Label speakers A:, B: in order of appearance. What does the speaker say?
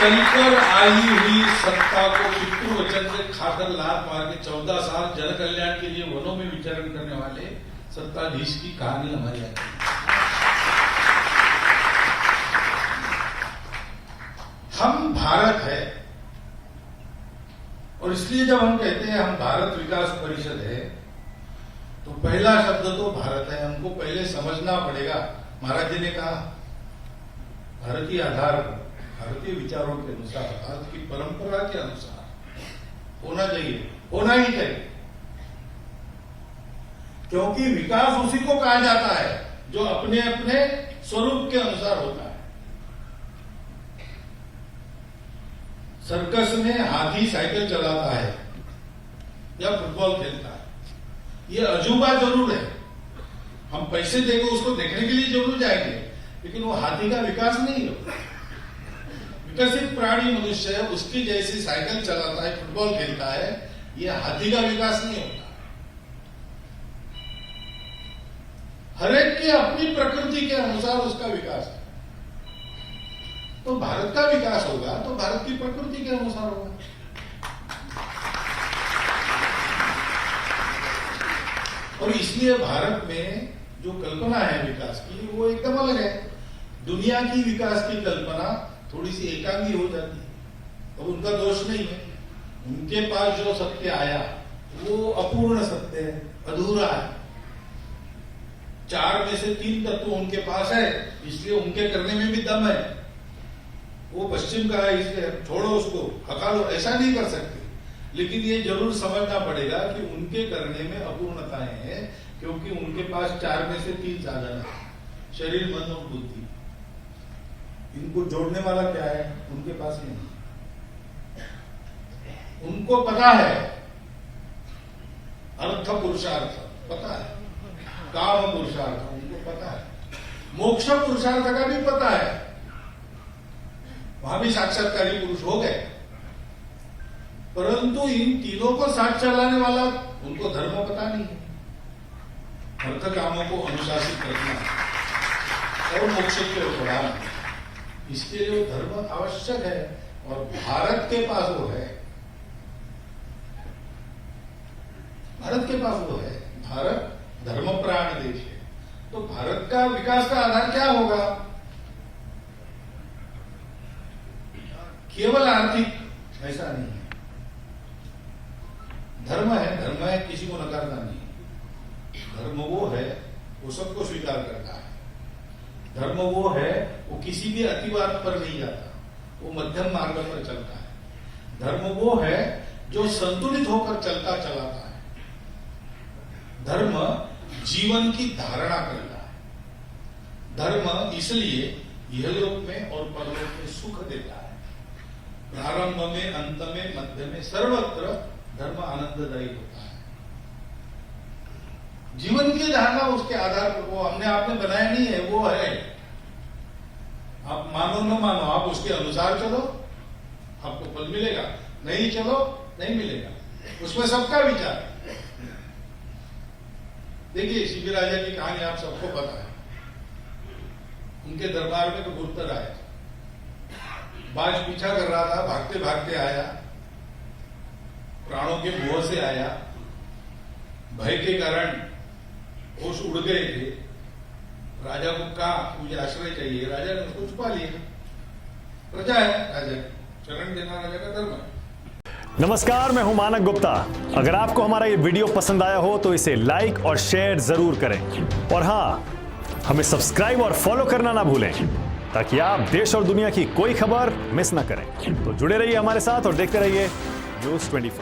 A: चलकर आई हुई सत्ता को पितृ वचन से खाकर लात मार के 14 साल जन कल्याण के लिए वनों में विचरण करने वाले सत्ताधीश की कहानी हमारी आती है। हम भारत है, और इसलिए जब हम कहते हैं हम भारत विकास परिषद है, तो पहला शब्द तो भारत है। हमको पहले समझना पड़ेगा। महाराज जी ने कहा भारतीय आधार पर, भारतीय विचारों के अनुसार, भारत की परंपरा के अनुसार होना चाहिए, होना ही चाहिए। क्योंकि विकास उसी को कहा जाता है जो अपने अपने स्वरूप के अनुसार होता है। सर्कस में हाथी साइकिल चलाता है या फुटबॉल खेलता है, ये अजूबा जरूर है। हम पैसे देकर उसको देखने के लिए जरूर जाएंगे, लेकिन वो हाथी का विकास नहीं होता। विकसित प्राणी मनुष्य है, उसकी जैसी साइकिल चलाता है, फुटबॉल खेलता है, ये हाथी का विकास नहीं होता। हर एक की अपनी प्रकृति के अनुसार उसका विकास है। तो भारत का विकास होगा तो भारत की प्रकृति के अनुसार होगा। और इसलिए भारत में जो कल्पना है विकास की, वो एकदम अलग है। दुनिया की विकास की कल्पना थोड़ी सी एकांगी हो जाती है, और उनका दोष नहीं है। उनके पास जो सत्य आया वो अपूर्ण सत्य है, अधूरा है। 4 में से 3 तत्व उनके पास है, इसलिए उनके करने में भी दम है। वो पश्चिम का है, इसलिए छोड़ो उसको, हटा लो, ऐसा नहीं कर सकते। लेकिन ये जरूर समझना पड़ेगा कि उनके करने में अपूर्णताएं हैं, क्योंकि उनके पास 4 में से 3 साधन है, शरीर, मन और बुद्धि। इनको जोड़ने वाला क्या है? उनके पास नहीं। उनको पता है अर्थ पुरुषार्थ, पता है काम पुरुषार्थ, उनको पता है मोक्ष पुरुषार्थ का भी पता है। वहां भी साक्षात्कारी पुरुष हो गए, परंतु इन तीनों को साथ चलाने वाला उनको धर्म पता नहीं है। अर्थ कामों को अनुशासित रखना और मोक्ष की ओर बढ़ाना, इसके लिए वो धर्म आवश्यक है। और भारत के पास वो है, भारत के पास वो है। भारत धर्म प्राण देश है। तो भारत का विकास का आधार क्या होगा? केवल आर्थिक ऐसा नहीं है। धर्म है, धर्म है, किसी को नकारता नहीं। धर्म वो है वो सबको स्वीकार करता है। धर्म वो है वो किसी भी अतिवाद पर नहीं जाता, वो मध्यम मार्ग पर चलता है। धर्म वो है जो संतुलित होकर चलता चलाता है। धर्म जीवन की धारणा करता है। धर्म इसलिए इहलोक में और परलोक में सुख देता है। प्रारंभ में, अंत में, मध्य में, सर्वत्र धर्म आनंददायी होता है। जीवन की धारणा उसके आधार पर, वो हमने आपने बनाया नहीं है, वो है। आप मानो न मानो, आप उसके अनुसार चलो, आपको फल मिलेगा। नहीं चलो, नहीं मिलेगा। उसमें सबका विचार है। देखिए शिवी राजा की कहानी आप सबको पता है। उनके दरबार में तो गुप्तर आया, बाज पीछा कर रहा था, भागते भागते आया, प्राणों के मोह से आया, भय के कारण होश उड़ गए थे। राजा को कहा मुझे आश्रय चाहिए, राजा ने उसको छुपा लिया। प्रजा है राजा, शरण देना राजा का धर्म है।
B: नमस्कार, मैं हूं मानक गुप्ता। अगर आपको हमारा ये वीडियो पसंद आया हो तो इसे लाइक और शेयर जरूर करें, और हाँ, हमें सब्सक्राइब और फॉलो करना ना भूलें, ताकि आप देश और दुनिया की कोई खबर मिस ना करें। तो जुड़े रहिए हमारे साथ और देखते रहिए न्यूज़ 24।